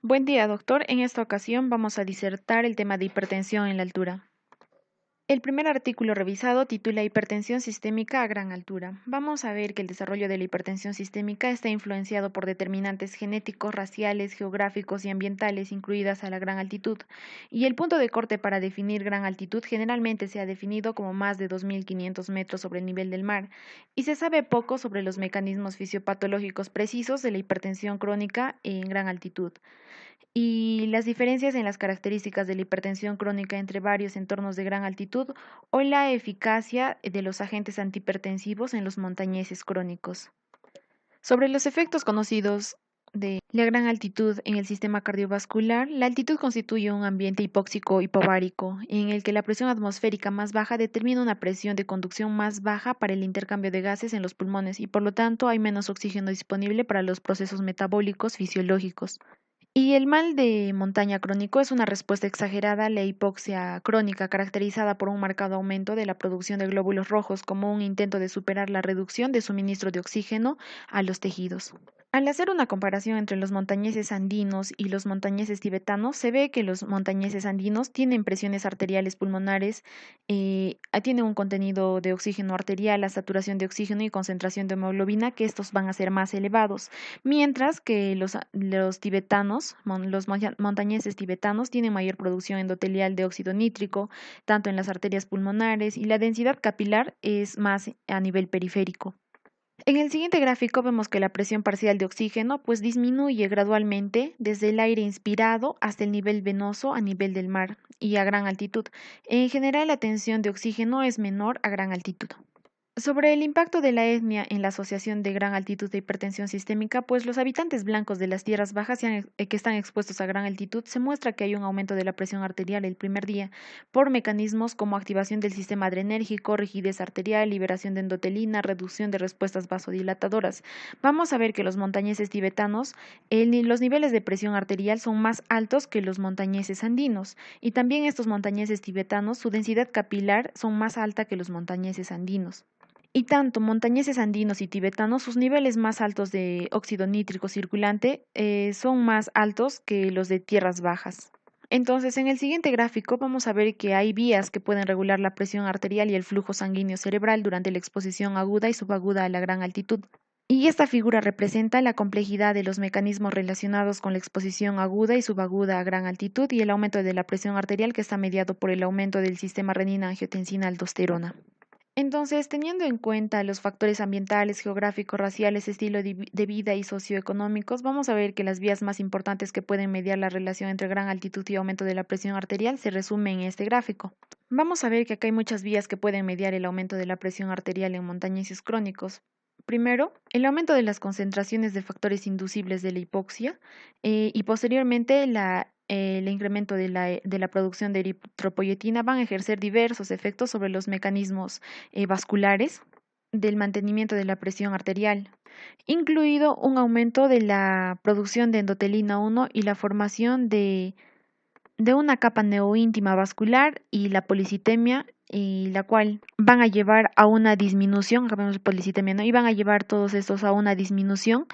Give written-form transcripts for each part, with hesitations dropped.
Buen día, doctor. En esta ocasión vamos a disertar el tema de hipertensión en la altura. El primer artículo revisado titula Hipertensión sistémica a gran altura. Vamos a ver que el desarrollo de la hipertensión sistémica está influenciado por determinantes genéticos, raciales, geográficos y ambientales, incluidas a la gran altitud. Y el punto de corte para definir gran altitud generalmente se ha definido como más de 2.500 metros sobre el nivel del mar, y se sabe poco sobre los mecanismos fisiopatológicos precisos de la hipertensión crónica en gran altitud y las diferencias en las características de la hipertensión crónica entre varios entornos de gran altitud o la eficacia de los agentes antihipertensivos en los montañeses crónicos. Sobre los efectos conocidos de la gran altitud en el sistema cardiovascular, la altitud constituye un ambiente hipóxico hipobaríco, en el que la presión atmosférica más baja determina una presión de conducción más baja para el intercambio de gases en los pulmones y por lo tanto hay menos oxígeno disponible para los procesos metabólicos fisiológicos. Y el mal de montaña crónico es una respuesta exagerada a la hipoxia crónica, caracterizada por un marcado aumento de la producción de glóbulos rojos como un intento de superar la reducción de suministro de oxígeno a los tejidos. Al hacer una comparación entre los montañeses andinos y los montañeses tibetanos, se ve que los montañeses andinos tienen presiones arteriales pulmonares, tienen un contenido de oxígeno arterial, la saturación de oxígeno y concentración de hemoglobina, que estos van a ser más elevados, mientras que los tibetanos, montañeses tibetanos, tienen mayor producción endotelial de óxido nítrico, tanto en las arterias pulmonares, y la densidad capilar es más a nivel periférico. En el siguiente gráfico vemos que la presión parcial de oxígeno pues disminuye gradualmente desde el aire inspirado hasta el nivel venoso a nivel del mar y a gran altitud. En general la tensión de oxígeno es menor a gran altitud. Sobre el impacto de la etnia en la asociación de gran altitud de hipertensión sistémica, pues los habitantes blancos de las tierras bajas que están expuestos a gran altitud, se muestra que hay un aumento de la presión arterial el primer día por mecanismos como activación del sistema adrenérgico, rigidez arterial, liberación de endotelina, reducción de respuestas vasodilatadoras. Vamos a ver que los montañeses tibetanos, los niveles de presión arterial son más altos que los montañeses andinos, y también estos montañeses tibetanos, su densidad capilar son más alta que los montañeses andinos. Y tanto montañeses andinos y tibetanos, sus niveles más altos de óxido nítrico circulante son más altos que los de tierras bajas. Entonces, en el siguiente gráfico vamos a ver que hay vías que pueden regular la presión arterial y el flujo sanguíneo cerebral durante la exposición aguda y subaguda a la gran altitud. Y esta figura representa la complejidad de los mecanismos relacionados con la exposición aguda y subaguda a gran altitud y el aumento de la presión arterial que está mediado por el aumento del sistema renina-angiotensina-aldosterona. Entonces, teniendo en cuenta los factores ambientales, geográficos, raciales, estilo de vida y socioeconómicos, vamos a ver que las vías más importantes que pueden mediar la relación entre gran altitud y aumento de la presión arterial se resumen en este gráfico. Vamos a ver que acá hay muchas vías que pueden mediar el aumento de la presión arterial en montañeses crónicos. Primero, el aumento de las concentraciones de factores inducibles de la hipoxia y posteriormente el incremento de la producción de eritropoyetina van a ejercer diversos efectos sobre los mecanismos vasculares del mantenimiento de la presión arterial, incluido un aumento de la producción de endotelina 1 y la formación de una capa neoíntima vascular y la policitemia, y la cual van a llevar a una disminución, acá vemos policitemia, ¿no? Y van a llevar todos estos a una disminución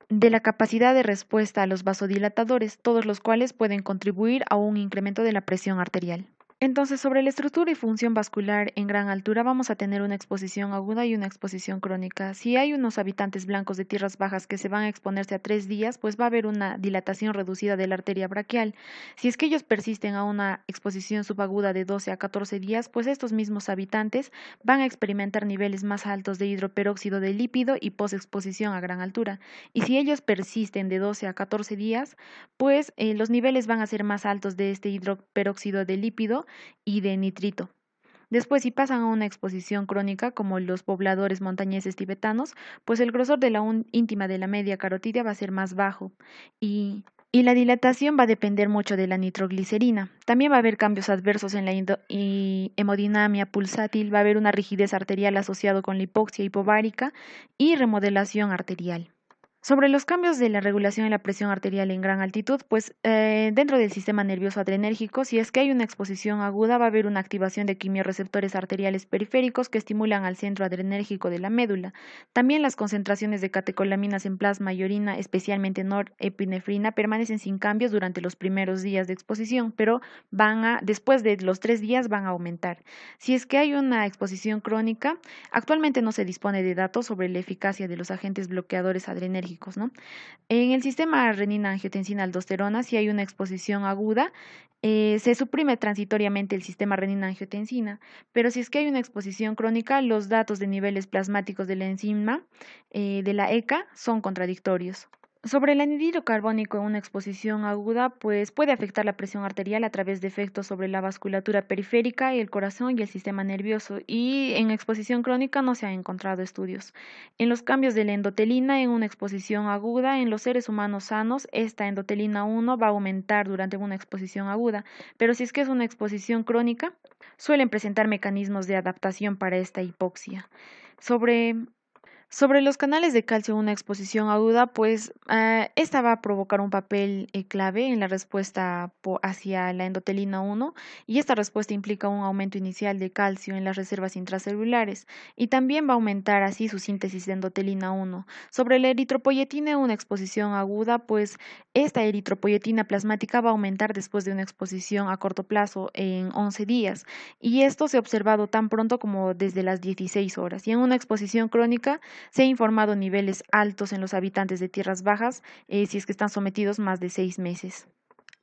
de la capacidad de respuesta a los vasodilatadores, todos los cuales pueden contribuir a un incremento de la presión arterial. Entonces, sobre la estructura y función vascular en gran altura vamos a tener una exposición aguda y una exposición crónica. Si hay unos habitantes blancos de tierras bajas que se van a exponerse a 3 días, pues va a haber una dilatación reducida de la arteria braquial. Si es que ellos persisten a una exposición subaguda de 12 a 14 días, pues estos mismos habitantes van a experimentar niveles más altos de hidroperóxido de lípido y posexposición a gran altura. Y si ellos persisten de 12 a 14 días, pues los niveles van a ser más altos de este hidroperóxido de lípido y de nitrito. Después, si pasan a una exposición crónica, como los pobladores montañeses tibetanos, pues el grosor de la íntima de la media carotidia va a ser más bajo y la dilatación va a depender mucho de la nitroglicerina. También va a haber cambios adversos en la hemodinamia pulsátil, va a haber una rigidez arterial asociada con la hipoxia hipovárica y remodelación arterial. Sobre los cambios de la regulación de la presión arterial en gran altitud, pues dentro del sistema nervioso adrenérgico, si es que hay una exposición aguda, va a haber una activación de quimiorreceptores arteriales periféricos que estimulan al centro adrenérgico de la médula. También las concentraciones de catecolaminas en plasma y orina, especialmente norepinefrina, permanecen sin cambios durante los primeros días de exposición, pero después de los 3 días van a aumentar. Si es que hay una exposición crónica, actualmente no se dispone de datos sobre la eficacia de los agentes bloqueadores adrenérgicos, ¿no? En el sistema renina-angiotensina-aldosterona, si hay una exposición aguda, se suprime transitoriamente el sistema renina-angiotensina, pero si es que hay una exposición crónica, los datos de niveles plasmáticos de la enzima de la ECA son contradictorios. Sobre el anhídrido carbónico en una exposición aguda, pues puede afectar la presión arterial a través de efectos sobre la vasculatura periférica, el corazón y el sistema nervioso, y en exposición crónica no se han encontrado estudios. En los cambios de la endotelina en una exposición aguda, en los seres humanos sanos, esta endotelina 1 va a aumentar durante una exposición aguda, pero si es que es una exposición crónica, suelen presentar mecanismos de adaptación para esta hipoxia. Sobre sobre los canales de calcio en una exposición aguda, pues esta va a provocar un papel clave en la respuesta hacia la endotelina 1 y esta respuesta implica un aumento inicial de calcio en las reservas intracelulares y también va a aumentar así su síntesis de endotelina 1. Sobre la eritropoyetina en una exposición aguda, pues esta eritropoyetina plasmática va a aumentar después de una exposición a corto plazo en 11 días y esto se ha observado tan pronto como desde las 16 horas y en una exposición crónica se ha informado niveles altos en los habitantes de tierras bajas si es que están sometidos más de 6 meses.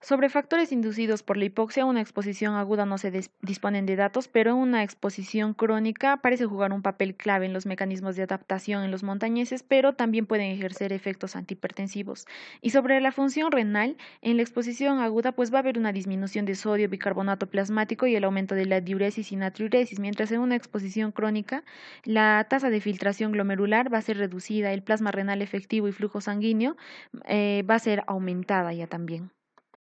Sobre factores inducidos por la hipoxia, una exposición aguda no se disponen de datos, pero en una exposición crónica parece jugar un papel clave en los mecanismos de adaptación en los montañeses, pero también pueden ejercer efectos antihipertensivos. Y sobre la función renal, en la exposición aguda pues va a haber una disminución de sodio, bicarbonato plasmático y el aumento de la diuresis y natriuresis, mientras en una exposición crónica la tasa de filtración glomerular va a ser reducida, el plasma renal efectivo y flujo sanguíneo va a ser aumentada ya también.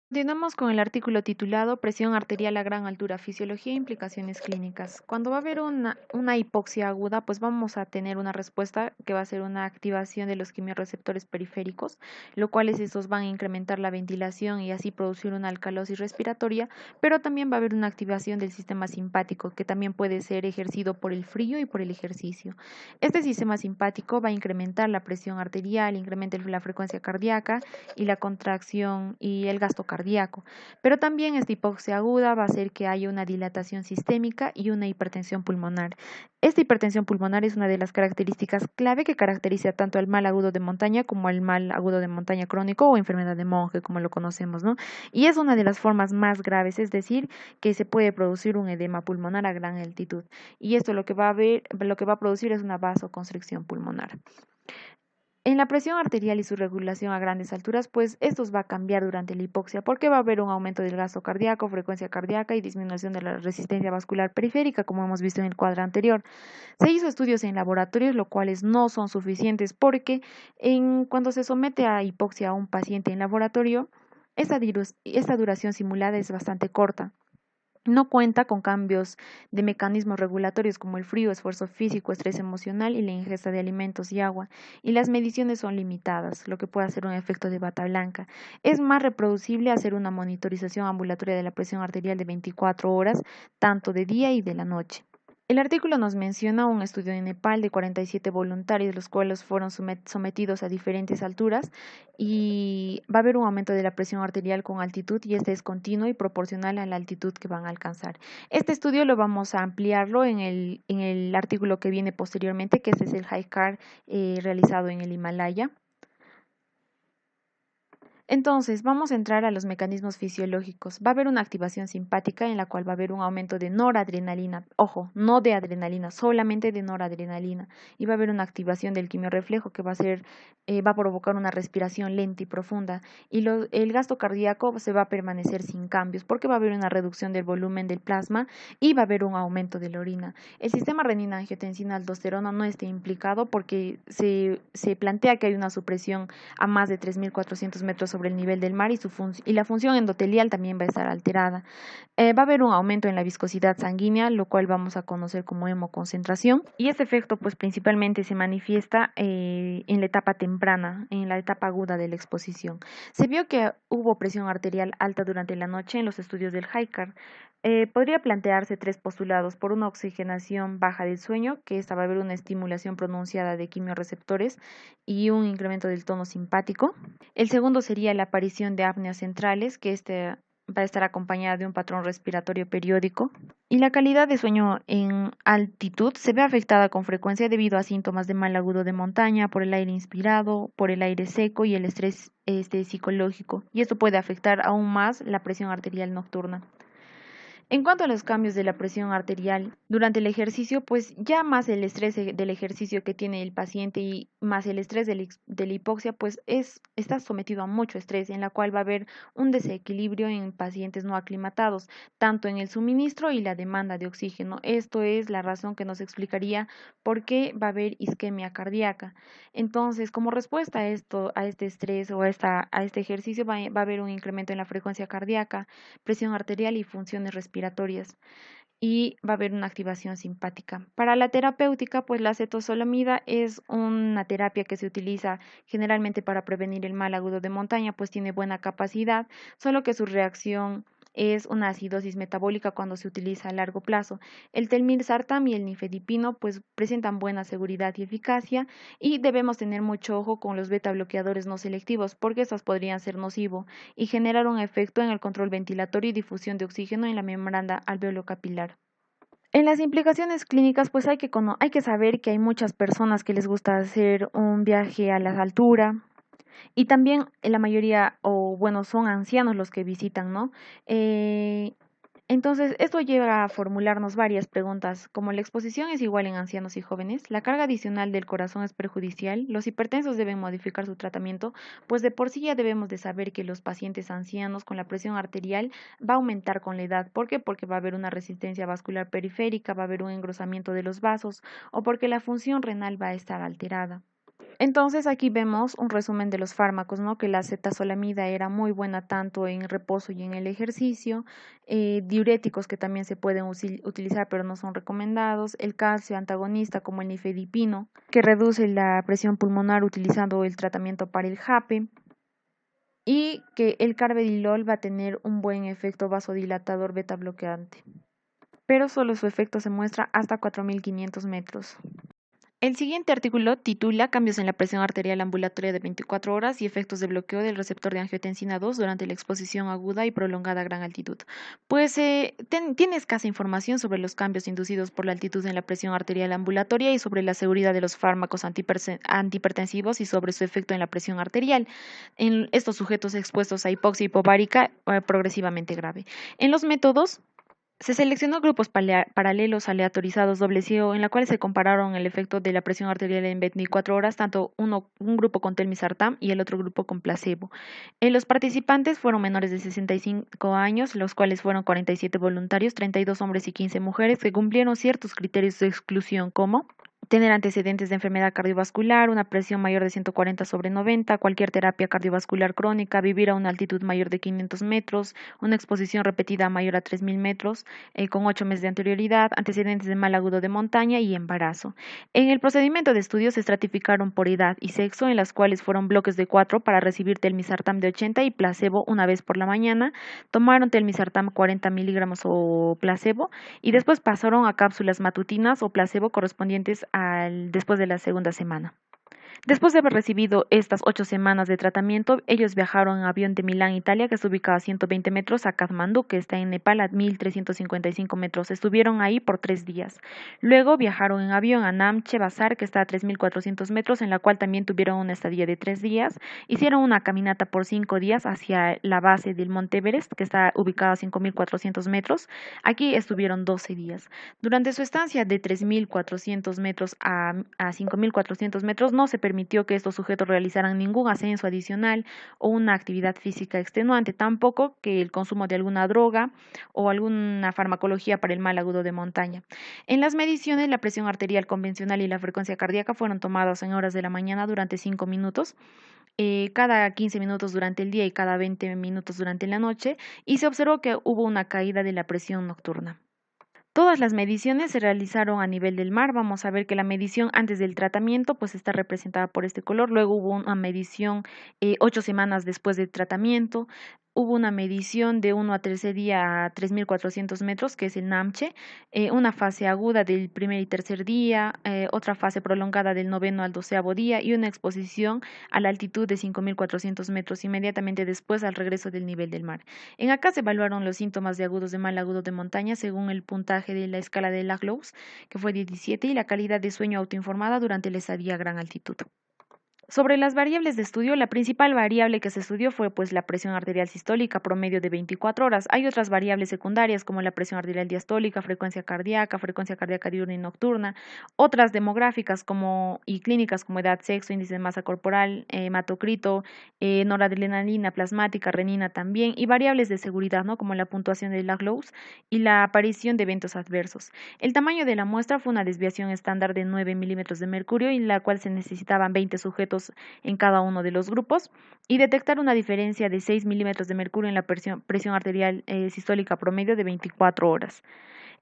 Continuamos con el artículo titulado Presión arterial a gran altura, fisiología e implicaciones clínicas. Cuando va a haber una hipoxia aguda, pues vamos a tener una respuesta que va a ser una activación de los quimiorreceptores periféricos, lo cuales estos van a incrementar la ventilación y así producir una alcalosis respiratoria, pero también va a haber una activación del sistema simpático, que también puede ser ejercido por el frío y por el ejercicio. Este sistema simpático va a incrementar la presión arterial, incrementa la frecuencia cardíaca y la contracción y el gasto cardíaco. Pero también esta hipoxia aguda va a hacer que haya una dilatación sistémica y una hipertensión pulmonar. Esta hipertensión pulmonar es una de las características clave que caracteriza tanto al mal agudo de montaña como al mal agudo de montaña crónico o enfermedad de Monge, como lo conocemos, ¿no? Y es una de las formas más graves, es decir, que se puede producir un edema pulmonar a gran altitud. Y esto lo que va a producir es una vasoconstricción pulmonar. En la presión arterial y su regulación a grandes alturas, pues estos va a cambiar durante la hipoxia porque va a haber un aumento del gasto cardíaco, frecuencia cardíaca y disminución de la resistencia vascular periférica, como hemos visto en el cuadro anterior. Se hizo estudios en laboratorios, los cuales no son suficientes porque cuando se somete a hipoxia a un paciente en laboratorio, esta duración simulada es bastante corta. No cuenta con cambios de mecanismos regulatorios como el frío, esfuerzo físico, estrés emocional y la ingesta de alimentos y agua, y las mediciones son limitadas, lo que puede hacer un efecto de bata blanca. Es más reproducible hacer una monitorización ambulatoria de la presión arterial de 24 horas, tanto de día y de la noche. El artículo nos menciona un estudio en Nepal de 47 voluntarios, los cuales fueron sometidos a diferentes alturas y va a haber un aumento de la presión arterial con altitud y este es continuo y proporcional a la altitud que van a alcanzar. Este estudio lo vamos a ampliarlo en el artículo que viene posteriormente, que este es el HiCAR realizado en el Himalaya. Entonces, vamos a entrar a los mecanismos fisiológicos. Va a haber una activación simpática en la cual va a haber un aumento de noradrenalina. Ojo, no de adrenalina, solamente de noradrenalina. Y va a haber una activación del quimiorreflejo que va a provocar una respiración lenta y profunda. Y el gasto cardíaco se va a permanecer sin cambios porque va a haber una reducción del volumen del plasma y va a haber un aumento de la orina. El sistema renina-angiotensina-aldosterona no está implicado porque se plantea que hay una supresión a más de 3.400 metros sobre el nivel del mar y la función endotelial también va a estar alterada. Va a haber un aumento en la viscosidad sanguínea, lo cual vamos a conocer como hemoconcentración, y este efecto pues principalmente se manifiesta en la etapa temprana, en la etapa aguda de la exposición. Se vio que hubo presión arterial alta durante la noche en los estudios del HICAR. Podría plantearse tres postulados: por una oxigenación baja del sueño, que esta va a haber una estimulación pronunciada de quimiorreceptores y un incremento del tono simpático. El segundo sería la aparición de apneas centrales, que este va a estar acompañada de un patrón respiratorio periódico. Y la calidad de sueño en altitud se ve afectada con frecuencia debido a síntomas de mal agudo de montaña, por el aire inspirado, por el aire seco y el estrés psicológico. Y esto puede afectar aún más la presión arterial nocturna. En cuanto a los cambios de la presión arterial durante el ejercicio, pues ya más el estrés del ejercicio que tiene el paciente y más el estrés de la hipoxia, pues está sometido a mucho estrés, en la cual va a haber un desequilibrio en pacientes no aclimatados, tanto en el suministro y la demanda de oxígeno. Esto es la razón que nos explicaría por qué va a haber isquemia cardíaca. Entonces, como respuesta a esto, a este estrés o a este ejercicio, va a haber un incremento en la frecuencia cardíaca, presión arterial y funciones respiratorias, y va a haber una activación simpática. Para la terapéutica, pues la acetosolamida es una terapia que se utiliza generalmente para prevenir el mal agudo de montaña, pues tiene buena capacidad, solo que su reacción es una acidosis metabólica cuando se utiliza a largo plazo. El telmisartán y el nifedipino pues presentan buena seguridad y eficacia, y debemos tener mucho ojo con los beta bloqueadores no selectivos, porque estos podrían ser nocivos y generar un efecto en el control ventilatorio y difusión de oxígeno en la membrana alveolo-capilar. En las implicaciones clínicas, pues hay que saber que hay muchas personas que les gusta hacer un viaje a la altura, y también la mayoría, o bueno, son ancianos los que visitan, ¿no? Eh, entonces, esto lleva a formularnos varias preguntas, como la exposición es igual en ancianos y jóvenes, la carga adicional del corazón es perjudicial, los hipertensos deben modificar su tratamiento, pues de por sí ya debemos de saber que los pacientes ancianos con la presión arterial va a aumentar con la edad. ¿Por qué? Porque va a haber una resistencia vascular periférica, va a haber un engrosamiento de los vasos, o porque la función renal va a estar alterada. Entonces aquí vemos un resumen de los fármacos, ¿no? Que la acetazolamida era muy buena tanto en reposo y en el ejercicio, diuréticos que también se pueden utilizar pero no son recomendados, el calcio antagonista como el nifedipino, que reduce la presión pulmonar utilizando el tratamiento para el JAPE, y que el carvedilol va a tener un buen efecto vasodilatador beta bloqueante, pero solo su efecto se muestra hasta 4.500 metros. El siguiente artículo titula Cambios en la presión arterial ambulatoria de 24 horas y efectos de bloqueo del receptor de angiotensina 2 durante la exposición aguda y prolongada a gran altitud. Pues tiene escasa información sobre los cambios inducidos por la altitud en la presión arterial ambulatoria y sobre la seguridad de los fármacos antihipertensivos y sobre su efecto en la presión arterial en estos sujetos expuestos a hipoxia hipovárica progresivamente grave. En los métodos se seleccionó grupos paralelos aleatorizados doble ciego, en la cual se compararon el efecto de la presión arterial en 24 horas, tanto un grupo con telmisartán y el otro grupo con placebo. Los participantes fueron menores de 65 años, los cuales fueron 47 voluntarios, 32 hombres y 15 mujeres, que cumplieron ciertos criterios de exclusión como tener antecedentes de enfermedad cardiovascular, una presión mayor de 140/90, cualquier terapia cardiovascular crónica, vivir a una altitud mayor de 500 metros, una exposición repetida mayor a 3.000 metros, con 8 meses de anterioridad, antecedentes de mal agudo de montaña y embarazo. En el procedimiento de estudio se estratificaron por edad y sexo, en las cuales fueron bloques de 4 para recibir telmisartán de 80 y placebo una vez por la mañana, tomaron telmisartán 40 miligramos o placebo, y después pasaron a cápsulas matutinas o placebo correspondientes después de la segunda semana. Después de haber recibido estas 8 semanas de tratamiento, ellos viajaron en avión de Milán, Italia, que está ubicado a 120 metros, a Katmandú, que está en Nepal, a 1.355 metros. Estuvieron ahí por 3 días. Luego viajaron en avión a Namche Bazar, que está a 3.400 metros, en la cual también tuvieron una estadía de 3 días. Hicieron una caminata por 5 días hacia la base del Monte Everest, que está ubicado a 5.400 metros. Aquí estuvieron 12 días. Durante su estancia de 3.400 metros a 5.400 metros, no se permitió que estos sujetos realizaran ningún ascenso adicional o una actividad física extenuante, tampoco que el consumo de alguna droga o alguna farmacología para el mal agudo de montaña. En las mediciones, la presión arterial convencional y la frecuencia cardíaca fueron tomadas en horas de la mañana durante 5 minutos. cada 15 minutos durante el día y cada 20 minutos durante la noche, y se observó que hubo una caída de la presión nocturna. Todas las mediciones se realizaron a nivel del mar. Vamos a ver que la medición antes del tratamiento pues está representada por este color. Luego hubo una medición 8 semanas después del tratamiento. Hubo una medición de 1 a 13 días a 3.400 metros, que es el NAMCHE, una fase aguda del primer y tercer día, otra fase prolongada del noveno al 12.º día y una exposición a la altitud de 5.400 metros inmediatamente después al regreso del nivel del mar. En acá se evaluaron los síntomas de agudos de mal agudo de montaña según el puntaje de la escala de Laglows, que fue 17, y la calidad de sueño autoinformada durante la estadía a gran altitud. Sobre las variables de estudio, la principal variable que se estudió fue pues la presión arterial sistólica promedio de 24 horas. Hay otras variables secundarias como la presión arterial diastólica, frecuencia cardíaca diurna y nocturna, otras demográficas y clínicas como edad, sexo, índice de masa corporal, hematocrito, noradrenalina plasmática, renina también, y variables de seguridad, ¿no? Como la puntuación de Laglows y la aparición de eventos adversos. El tamaño de la muestra fue una desviación estándar de 9 milímetros de mercurio, en la cual se necesitaban 20 sujetos en cada uno de los grupos, y detectar una diferencia de 6 milímetros de mercurio en la presión arterial sistólica promedio de 24 horas.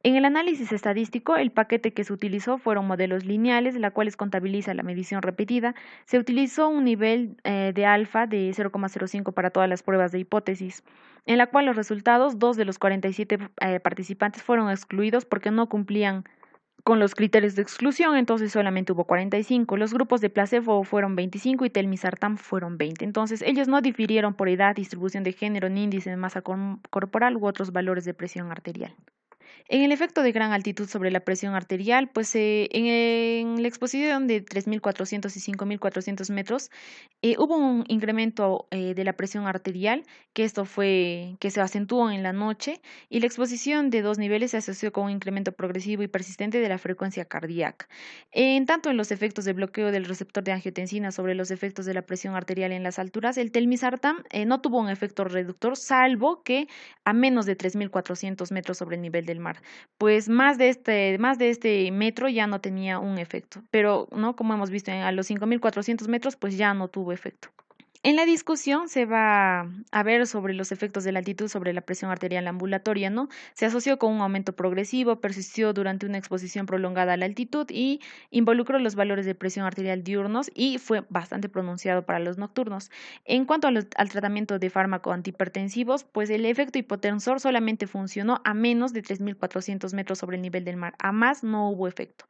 En el análisis estadístico, el paquete que se utilizó fueron modelos lineales, la cual contabiliza la medición repetida. Se utilizó un nivel de alfa de 0,05 para todas las pruebas de hipótesis, en la cual los resultados, 2 de los 47 participantes fueron excluidos porque no cumplían con los criterios de exclusión, entonces solamente hubo 45. Los grupos de placebo fueron 25 y telmisartán fueron 20. Entonces, ellos no difirieron por edad, distribución de género, ni índice de masa corporal u otros valores de presión arterial. En el efecto de gran altitud sobre la presión arterial, pues en la exposición de 3.400 y 5.400 metros hubo un incremento de la presión arterial, que esto fue que se acentuó en la noche, y la exposición de 2 niveles se asoció con un incremento progresivo y persistente de la frecuencia cardíaca. En tanto en los efectos de bloqueo del receptor de angiotensina sobre los efectos de la presión arterial en las alturas, el telmisartán no tuvo un efecto reductor, salvo que a menos de 3.400 metros sobre el nivel del mar, pues más de este metro ya no tenía un efecto, pero no, como hemos visto a los 5.400 metros, pues ya no tuvo efecto. En la discusión se va a ver sobre los efectos de la altitud sobre la presión arterial ambulatoria, ¿no? Se asoció con un aumento progresivo, persistió durante una exposición prolongada a la altitud y involucró los valores de presión arterial diurnos y fue bastante pronunciado para los nocturnos. En cuanto al tratamiento de fármaco antihipertensivos, pues el efecto hipotensor solamente funcionó a menos de 3.400 metros sobre el nivel del mar, a más no hubo efecto.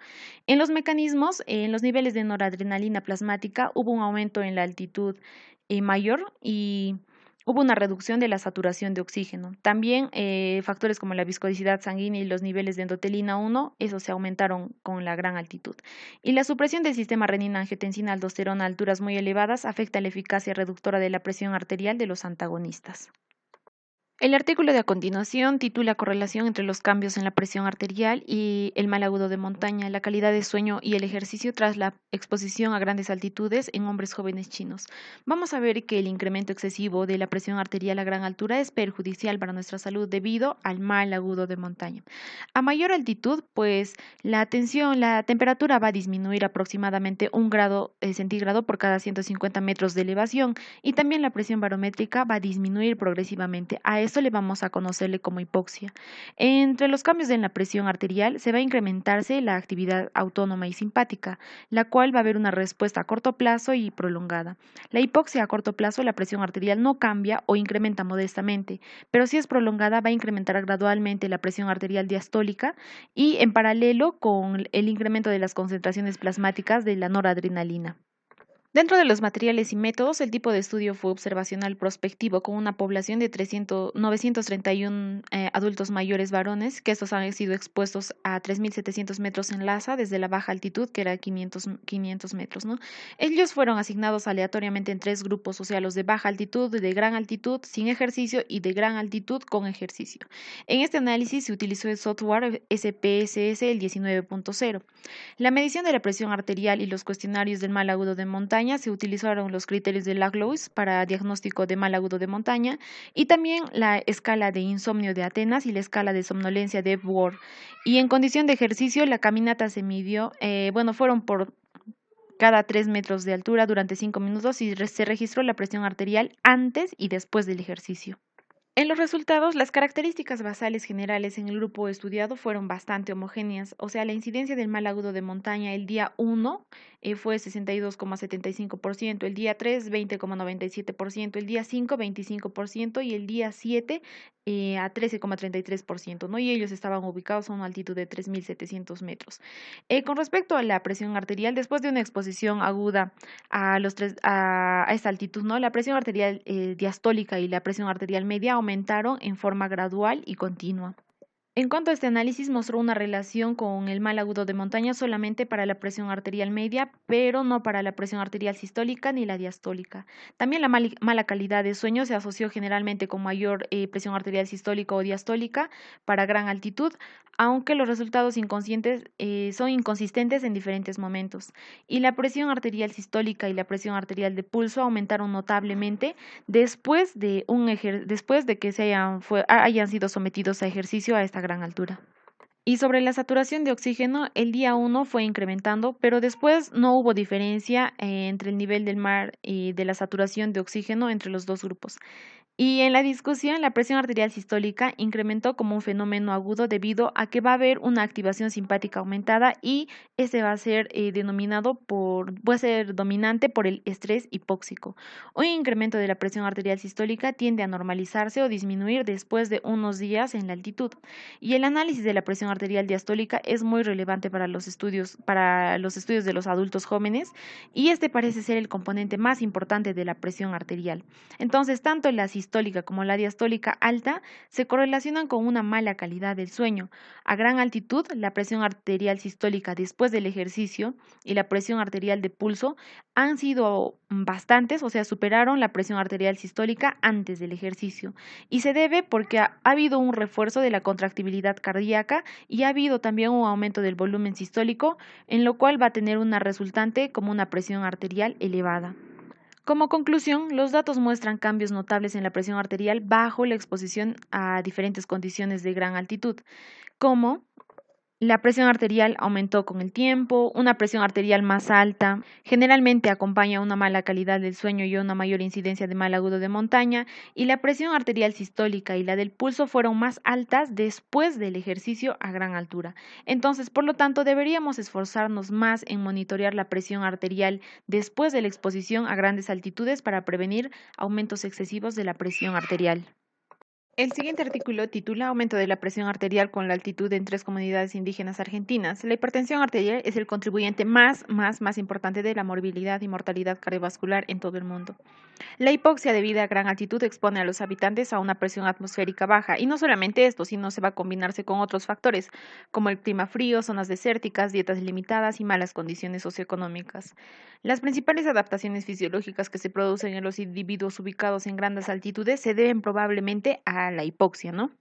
En los mecanismos, en los niveles de noradrenalina plasmática hubo un aumento en la altitud mayor, y hubo una reducción de la saturación de oxígeno. También factores como la viscosidad sanguínea y los niveles de endotelina 1, esos se aumentaron con la gran altitud. Y la supresión del sistema renina-angiotensina-aldosterona a alturas muy elevadas afecta la eficacia reductora de la presión arterial de los antagonistas. El artículo de a continuación titula Correlación entre los cambios en la presión arterial y el mal agudo de montaña, la calidad de sueño y el ejercicio tras la exposición a grandes altitudes en hombres jóvenes chinos. Vamos a ver que el incremento excesivo de la presión arterial a gran altura es perjudicial para nuestra salud debido al mal agudo de montaña. A mayor altitud, pues la temperatura va a disminuir aproximadamente 1 grado centígrado por cada 150 metros de elevación, y también la presión barométrica va a disminuir progresivamente. A esto le vamos a conocerle como hipoxia. Entre los cambios en la presión arterial se va a incrementarse la actividad autónoma y simpática, la cual va a haber una respuesta a corto plazo y prolongada. La hipoxia a corto plazo, la presión arterial no cambia o incrementa modestamente, pero si es prolongada va a incrementar gradualmente la presión arterial diastólica y en paralelo con el incremento de las concentraciones plasmáticas de la noradrenalina. Dentro de los materiales y métodos, el tipo de estudio fue observacional prospectivo con una población de 931 adultos mayores varones, que estos han sido expuestos a 3.700 metros en Lhasa desde la baja altitud, que era 500 metros, ¿no? Ellos fueron asignados aleatoriamente en 3 grupos, o sea, los de baja altitud, de gran altitud sin ejercicio y de gran altitud con ejercicio. En este análisis se utilizó el software SPSS el 19.0. La medición de la presión arterial y los cuestionarios del mal agudo de montaña, se utilizaron los criterios de Laglows para diagnóstico de mal agudo de montaña, y también la escala de insomnio de Atenas y la escala de somnolencia de Epworth. Y en condición de ejercicio, la caminata se midió, fueron por cada 3 metros de altura durante 5 minutos y se registró la presión arterial antes y después del ejercicio. En los resultados, las características basales generales en el grupo estudiado fueron bastante homogéneas, o sea, la incidencia del mal agudo de montaña el día 1 fue 62,75%, el día 3 20,97%, el día 5 25% y el día 7 a 13,33%, ¿no? Y ellos estaban ubicados a una altitud de 3.700 metros. Con respecto a la presión arterial, después de una exposición aguda a esta altitud, ¿no? La presión arterial diastólica y la presión arterial media aumentaron en forma gradual y continua. En cuanto a este análisis, mostró una relación con el mal agudo de montaña solamente para la presión arterial media, pero no para la presión arterial sistólica ni la diastólica. También la mala calidad de sueño se asoció generalmente con mayor presión arterial sistólica o diastólica para gran altitud, aunque los resultados inconscientes son inconsistentes en diferentes momentos. Y la presión arterial sistólica y la presión arterial de pulso aumentaron notablemente después de que hayan sido sometidos a ejercicio a esta gran altura. Y sobre la saturación de oxígeno, el día 1 fue incrementando, pero después no hubo diferencia entre el nivel del mar y de la saturación de oxígeno entre los dos grupos. Y en la discusión, la presión arterial sistólica incrementó como un fenómeno agudo debido a que va a haber una activación simpática aumentada y este va a ser va a ser dominante por el estrés hipóxico. Un incremento de la presión arterial sistólica tiende a normalizarse o disminuir después de unos días en la altitud. Y el análisis de la presión arterial diastólica es muy relevante para los estudios de los adultos jóvenes y este parece ser el componente más importante de la presión arterial. Entonces, tanto la sistólica como la diastólica alta se correlacionan con una mala calidad del sueño. A gran altitud, la presión arterial sistólica después del ejercicio y la presión arterial de pulso han sido bastantes, o sea, superaron la presión arterial sistólica antes del ejercicio. Y se debe porque ha habido un refuerzo de la contractibilidad cardíaca y ha habido también un aumento del volumen sistólico, en lo cual va a tener una resultante como una presión arterial elevada. Como conclusión, los datos muestran cambios notables en la presión arterial bajo la exposición a diferentes condiciones de gran altitud, como la presión arterial aumentó con el tiempo, una presión arterial más alta generalmente acompaña una mala calidad del sueño y una mayor incidencia de mal agudo de montaña, y la presión arterial sistólica y la del pulso fueron más altas después del ejercicio a gran altura. Entonces, por lo tanto, deberíamos esforzarnos más en monitorear la presión arterial después de la exposición a grandes altitudes para prevenir aumentos excesivos de la presión arterial. El siguiente artículo titula Aumento de la presión arterial con la altitud en 3 comunidades indígenas argentinas. La hipertensión arterial es el contribuyente más importante de la morbilidad y mortalidad cardiovascular en todo el mundo. La hipoxia debido a gran altitud expone a los habitantes a una presión atmosférica baja, y no solamente esto, sino se va a combinarse con otros factores, como el clima frío, zonas desérticas, dietas limitadas y malas condiciones socioeconómicas. Las principales adaptaciones fisiológicas que se producen en los individuos ubicados en grandes altitudes se deben probablemente a la hipoxia, ¿no?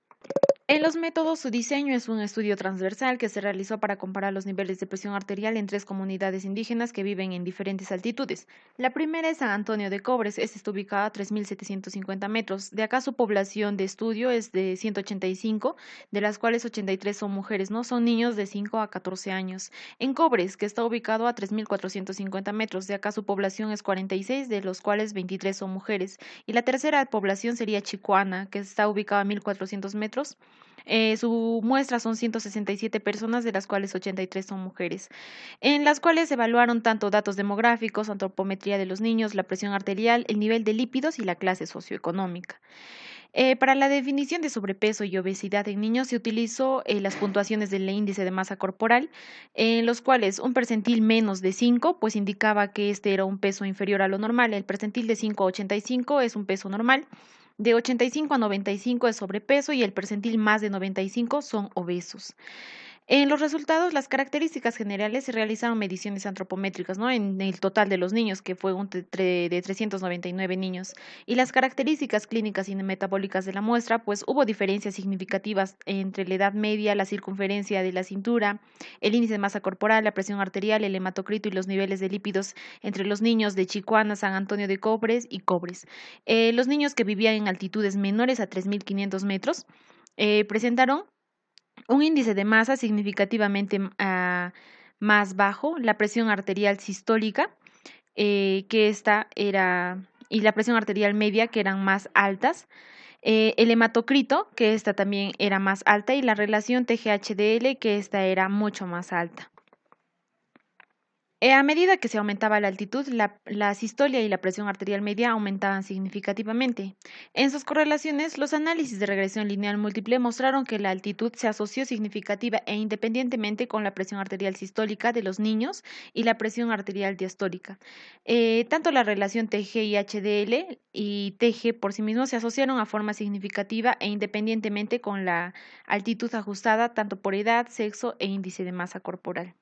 En los métodos, su diseño es un estudio transversal que se realizó para comparar los niveles de presión arterial en 3 comunidades indígenas que viven en diferentes altitudes. La primera es San Antonio de Cobres, esta está ubicada a 3.750 metros. De acá su población de estudio es de 185, de las cuales 83 son mujeres, ¿no? Son niños de 5 a 14 años. En Cobres, que está ubicado a 3.450 metros, de acá su población es 46, de los cuales 23 son mujeres. Y la tercera población sería Chicoana, que está ubicada a 1.400 metros. Su muestra son 167 personas, de las cuales 83 son mujeres, en las cuales se evaluaron tanto datos demográficos, antropometría de los niños, la presión arterial, el nivel de lípidos y la clase socioeconómica. Para la definición de sobrepeso y obesidad en niños se utilizó las puntuaciones del índice de masa corporal, en los cuales un percentil menos de 5 pues indicaba que este era un peso inferior a lo normal, el percentil de 5 a 85 es un peso normal, de 85 a 95 es sobrepeso y el percentil más de 95 son obesos. En los resultados, las características generales se realizaron mediciones antropométricas, ¿no? En el total de los niños, que fue de 399 niños. Y las características clínicas y metabólicas de la muestra, pues hubo diferencias significativas entre la edad media, la circunferencia de la cintura, el índice de masa corporal, la presión arterial, el hematocrito y los niveles de lípidos entre los niños de Chicoana, San Antonio de Cobres y Cobres. Los niños que vivían en altitudes menores a 3.500 metros presentaron un índice de masa significativamente más bajo, la presión arterial sistólica, que esta era, y la presión arterial media, que eran más altas, el hematocrito, que esta también era más alta, y la relación TG-HDL, que esta era mucho más alta. A medida que se aumentaba la altitud, la sistolia y la presión arterial media aumentaban significativamente. En sus correlaciones, los análisis de regresión lineal múltiple mostraron que la altitud se asoció significativa e independientemente con la presión arterial sistólica de los niños y la presión arterial diastólica. Tanto la relación TG y HDL y TG por sí mismos se asociaron a forma significativa e independientemente con la altitud ajustada tanto por edad, sexo e índice de masa corporal.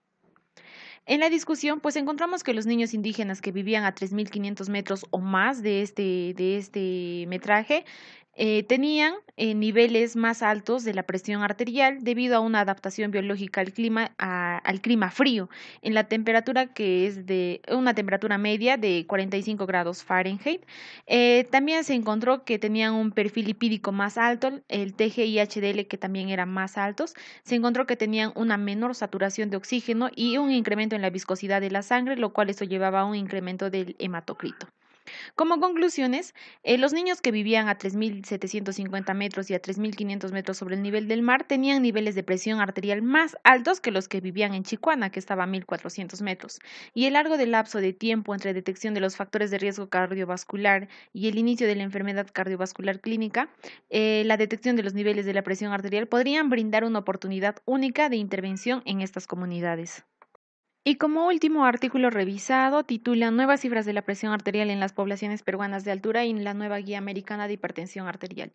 En la discusión, pues encontramos que los niños indígenas que vivían a 3.500 metros o más de este metraje tenían niveles más altos de la presión arterial debido a una adaptación biológica al clima, al clima frío, en la temperatura que es de una temperatura media de 45 grados Fahrenheit. También se encontró que tenían un perfil lipídico más alto, el TG y HDL que también eran más altos. Se encontró que tenían una menor saturación de oxígeno y un incremento en la viscosidad de la sangre, lo cual eso llevaba a un incremento del hematocrito. Como conclusiones, los niños que vivían a 3.750 metros y a 3.500 metros sobre el nivel del mar tenían niveles de presión arterial más altos que los que vivían en Chicuana, que estaba a 1.400 metros. Y el largo del lapso de tiempo entre detección de los factores de riesgo cardiovascular y el inicio de la enfermedad cardiovascular clínica, la detección de los niveles de la presión arterial podrían brindar una oportunidad única de intervención en estas comunidades. Y como último artículo revisado, titula Nuevas cifras de la presión arterial en las poblaciones peruanas de altura y la nueva guía americana de hipertensión arterial.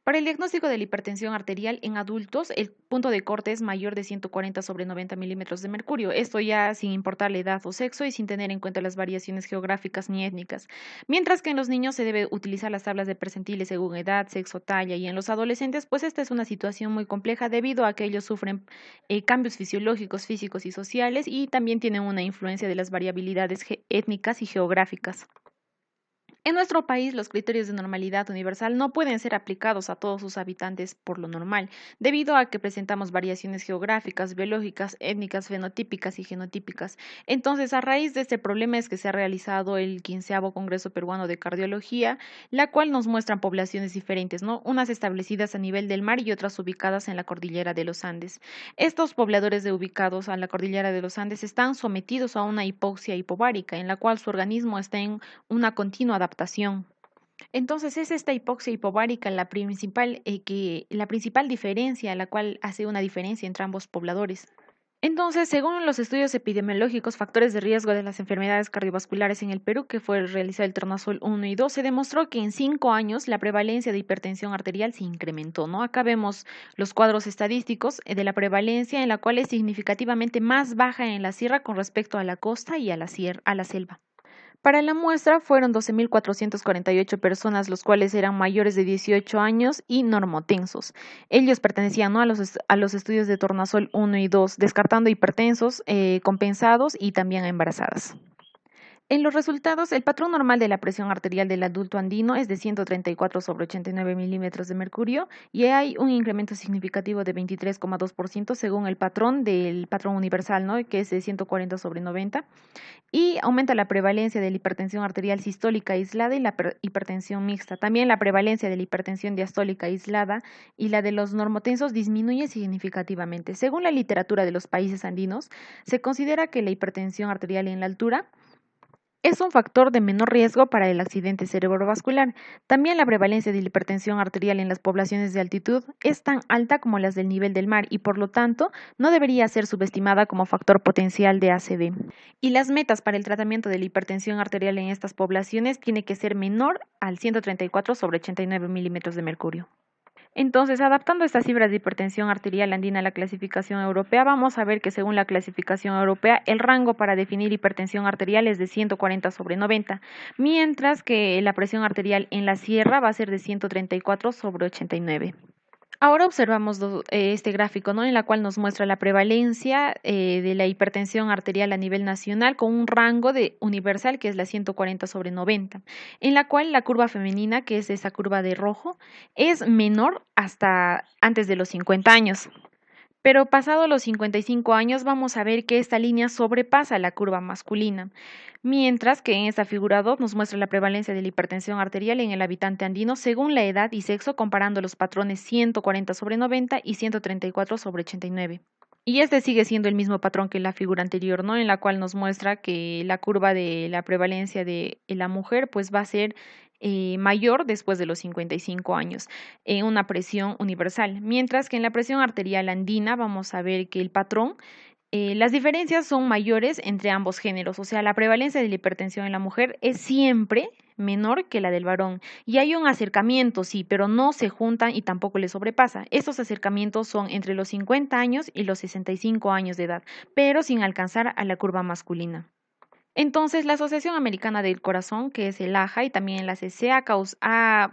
Para el diagnóstico de la hipertensión arterial en adultos, el punto de corte es mayor de 140 sobre 90 milímetros de mercurio. Esto ya sin importar la edad o sexo y sin tener en cuenta las variaciones geográficas ni étnicas. Mientras que en los niños se debe utilizar las tablas de percentiles según edad, sexo, talla y en los adolescentes, pues esta es una situación muy compleja debido a que ellos sufren cambios fisiológicos, físicos y sociales y también tienen una influencia de las variabilidades étnicas y geográficas. En nuestro país, los criterios de normalidad universal no pueden ser aplicados a todos sus habitantes por lo normal, debido a que presentamos variaciones geográficas, biológicas, étnicas, fenotípicas y genotípicas. Entonces, a raíz de este problema es que se ha realizado el 15º Congreso Peruano de Cardiología, la cual nos muestra poblaciones diferentes, ¿no? Unas establecidas a nivel del mar y otras ubicadas en la cordillera de los Andes. Estos pobladores ubicados a la cordillera de los Andes están sometidos a una hipoxia hipovárica, en la cual su organismo está en una continua adaptación. Entonces es esta hipoxia hipovárica la principal diferencia, la cual hace una diferencia entre ambos pobladores. Entonces, según los estudios epidemiológicos, factores de riesgo de las enfermedades cardiovasculares en el Perú, que fue realizado el tornasol 1 y 2, se demostró que en 5 años la prevalencia de hipertensión arterial se incrementó, ¿no? Acá vemos los cuadros estadísticos de la prevalencia, en la cual es significativamente más baja en la sierra con respecto a la costa y a la selva. Para la muestra fueron 12.448 personas, los cuales eran mayores de 18 años y normotensos. Ellos pertenecían, ¿no?, a los estudios de tornasol 1 y 2, descartando hipertensos, compensados y también a embarazadas. En los resultados, el patrón normal de la presión arterial del adulto andino es de 134 sobre 89 milímetros de mercurio y hay un incremento significativo de 23,2% según el patrón del patrón universal, ¿no?, que es de 140 sobre 90, y aumenta la prevalencia de la hipertensión arterial sistólica aislada y la hipertensión mixta. También la prevalencia de la hipertensión diastólica aislada y la de los normotensos disminuye significativamente. Según la literatura de los países andinos, se considera que la hipertensión arterial en la altura es un factor de menor riesgo para el accidente cerebrovascular. También la prevalencia de la hipertensión arterial en las poblaciones de altitud es tan alta como las del nivel del mar y por lo tanto no debería ser subestimada como factor potencial de ACV. Y las metas para el tratamiento de la hipertensión arterial en estas poblaciones tiene que ser menor al 134 sobre 89 milímetros de mercurio. Entonces, adaptando estas cifras de hipertensión arterial andina a la clasificación europea, vamos a ver que según la clasificación europea, el rango para definir hipertensión arterial es de 140 sobre 90, mientras que la presión arterial en la sierra va a ser de 134 sobre 89. Ahora observamos este gráfico, ¿no?, en la cual nos muestra la prevalencia de la hipertensión arterial a nivel nacional con un rango de universal que es la 140 sobre 90, en la cual la curva femenina, que es esa curva de rojo, es menor hasta antes de los 50 años. Pero pasado los 55 años vamos a ver que esta línea sobrepasa la curva masculina, mientras que en esta figura 2 nos muestra la prevalencia de la hipertensión arterial en el habitante andino según la edad y sexo, comparando los patrones 140 sobre 90 y 134 sobre 89. Y este sigue siendo el mismo patrón que la figura anterior, ¿no? En la cual nos muestra que la curva de la prevalencia de la mujer pues va a ser mayor después de los 55 años en una presión universal, mientras que en la presión arterial andina vamos a ver que el patrón las diferencias son mayores entre ambos géneros, o sea, la prevalencia de la hipertensión en la mujer es siempre menor que la del varón. Y hay un acercamiento, sí, pero no se juntan y tampoco le sobrepasa. Estos acercamientos son entre los 50 años y los 65 años de edad, pero sin alcanzar a la curva masculina. Entonces, la Asociación Americana del Corazón, que es el AJA, y también la CC,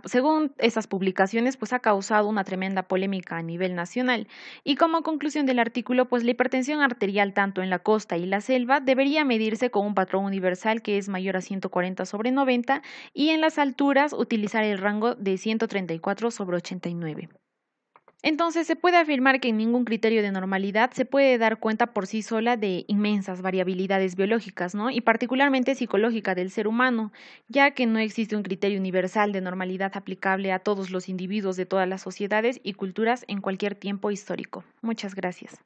según estas publicaciones, pues ha causado una tremenda polémica a nivel nacional. Y como conclusión del artículo, pues la hipertensión arterial tanto en la costa y la selva debería medirse con un patrón universal que es mayor a 140 sobre 90 y en las alturas utilizar el rango de 134 sobre 89. Entonces, se puede afirmar que en ningún criterio de normalidad se puede dar cuenta por sí sola de inmensas variabilidades biológicas, ¿no? Y particularmente psicológica del ser humano, ya que no existe un criterio universal de normalidad aplicable a todos los individuos de todas las sociedades y culturas en cualquier tiempo histórico. Muchas gracias.